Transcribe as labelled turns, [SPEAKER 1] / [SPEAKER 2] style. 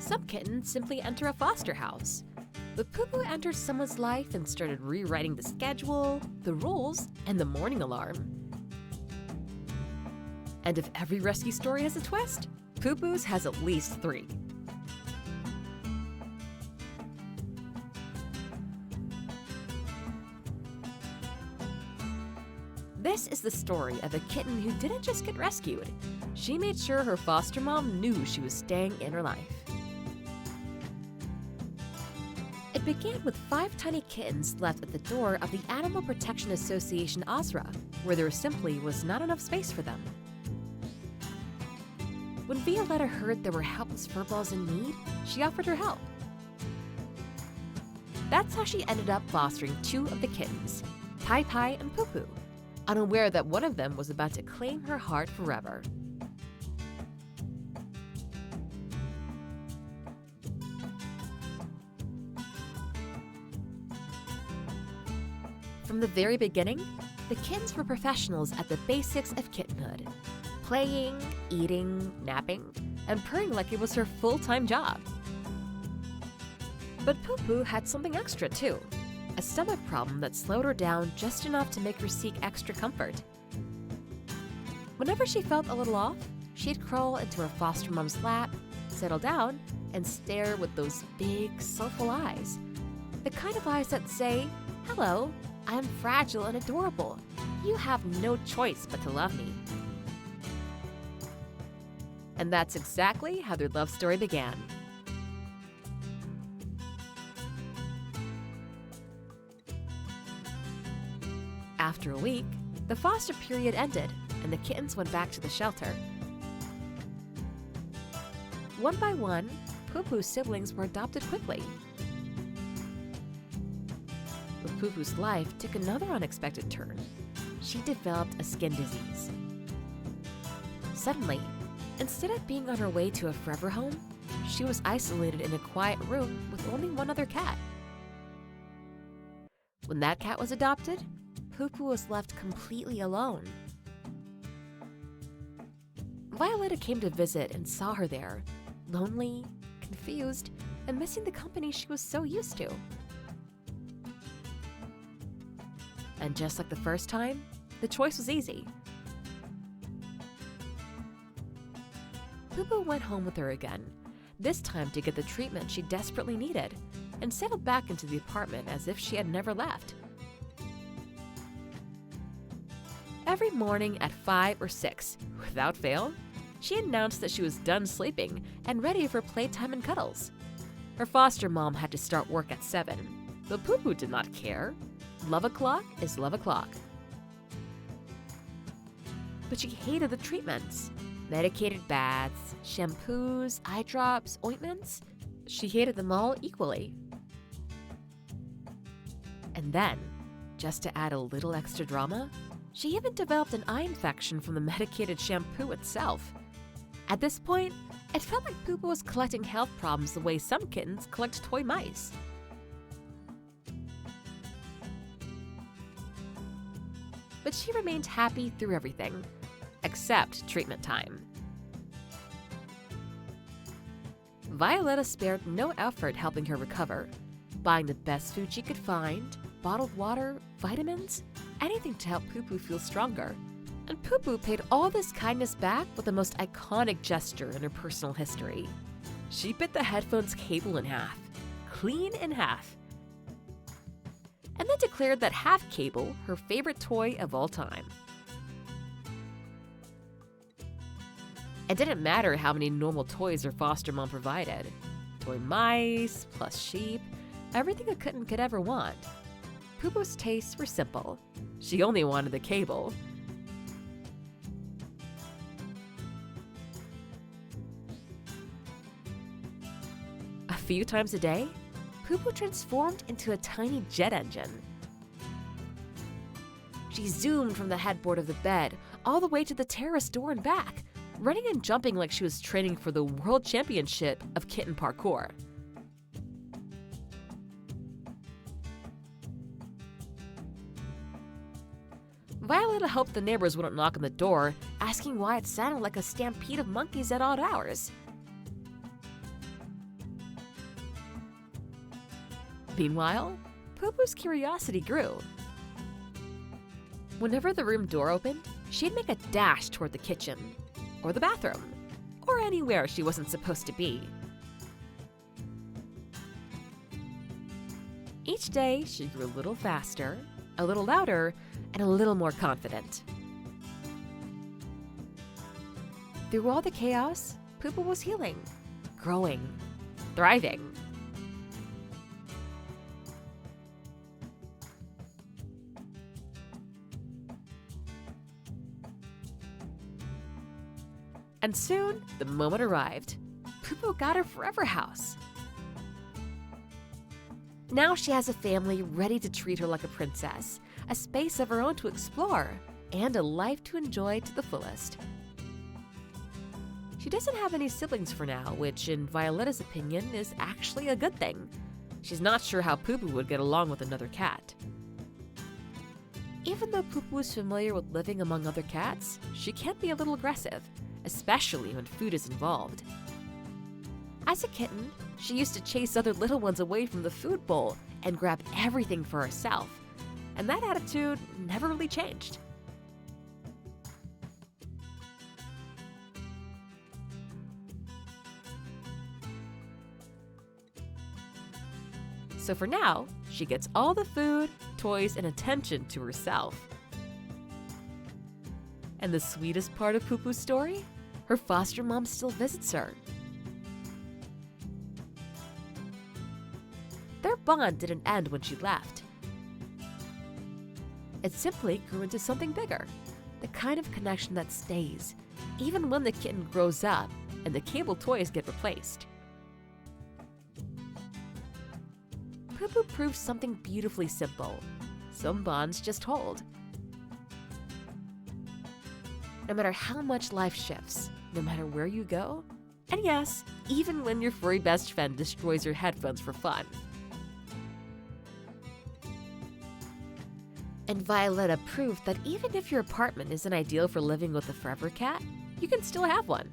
[SPEAKER 1] Some kittens simply enter a foster house. But Pupu entered someone's life and started rewriting the schedule, the rules, and the morning alarm. And if every rescue story has a twist, Pupu's has at least 3. This is the story of a kitten who didn't just get rescued. She made sure her foster mom knew she was staying in her life. It began with 5 tiny kittens left at the door of the Animal Protection Association Osra, where there simply was not enough space for them. When Violetta heard there were helpless furballs in need, she offered her help. That's how she ended up fostering 2 of the kittens, Pai Pai and Pupu, unaware that one of them was about to claim her heart forever. From the very beginning, the kittens were professionals at the basics of kittenhood, playing, eating, napping, and purring like it was her full-time job. But Pupu had something extra too, a stomach problem that slowed her down just enough to make her seek extra comfort. Whenever she felt a little off, she'd crawl into her foster mom's lap, settle down, and stare with those big, soulful eyes. The kind of eyes that say, "Hello, I'm fragile and adorable. You have no choice but to love me." And that's exactly how their love story began. After a week, the foster period ended and the kittens went back to the shelter. One by one, Pupu's siblings were adopted quickly. But Pupu's life took another unexpected turn. She developed a skin disease. Suddenly, instead of being on her way to a forever home, she was isolated in a quiet room with only one other cat. When that cat was adopted, Pupu was left completely alone. Violetta came to visit and saw her there, lonely, confused, and missing the company she was so used to. And just like the first time, the choice was easy. Pupu went home with her again, this time to get the treatment she desperately needed, and settled back into the apartment as if she had never left. Every morning at 5 or 6, without fail, she announced that she was done sleeping and ready for playtime and cuddles. Her foster mom had to start work at 7, but Pupu did not care. Love o'clock is love o'clock. But she hated the treatments. Medicated baths, shampoos, eye drops, ointments. She hated them all equally. And then, just to add a little extra drama, she even developed an eye infection from the medicated shampoo itself. At this point, it felt like Pupu was collecting health problems the way some kittens collect toy mice. But she remained happy through everything, except treatment time. Violetta spared no effort helping her recover, buying the best food she could find, bottled water, vitamins, anything to help Pupu feel stronger. And Pupu paid all this kindness back with the most iconic gesture in her personal history. She bit the headphone's cable in half, clean in half, and then declared that half cable her favorite toy of all time. It didn't matter how many normal toys her foster mom provided. Toy mice, plus sheep, everything a kitten could ever want. Pupu's tastes were simple. She only wanted the cable. A few times a day, Pupu transformed into a tiny jet engine. She zoomed from the headboard of the bed all the way to the terrace door and back, running and jumping like she was training for the World Championship of Kitten Parkour. Violetta hoped the neighbors wouldn't knock on the door, asking why it sounded like a stampede of monkeys at odd hours. Meanwhile, Pupu's curiosity grew. Whenever the room door opened, she'd make a dash toward the kitchen, or the bathroom, or anywhere she wasn't supposed to be. Each day, she grew a little faster, a little louder, and a little more confident. Through all the chaos, Pupu was healing, growing, thriving. And soon, the moment arrived. Pupu got her forever house. Now she has a family ready to treat her like a princess, a space of her own to explore, and a life to enjoy to the fullest. She doesn't have any siblings for now, which, in Violetta's opinion, is actually a good thing. She's not sure how Pupu would get along with another cat. Even though Pupu is familiar with living among other cats, she can be a little aggressive, especially when food is involved. As a kitten, she used to chase other little ones away from the food bowl and grab everything for herself, and that attitude never really changed. So for now, she gets all the food, toys, and attention to herself. And the sweetest part of Pupu's story? Her foster mom still visits her. Their bond didn't end when she left. It simply grew into something bigger, the kind of connection that stays, even when the kitten grows up and the cable toys get replaced. Pupu proves something beautifully simple. Some bonds just hold. No matter how much life shifts, no matter where you go, and yes, even when your furry best friend destroys your headphones for fun. And Violetta proved that even if your apartment isn't ideal for living with a forever cat, you can still have one.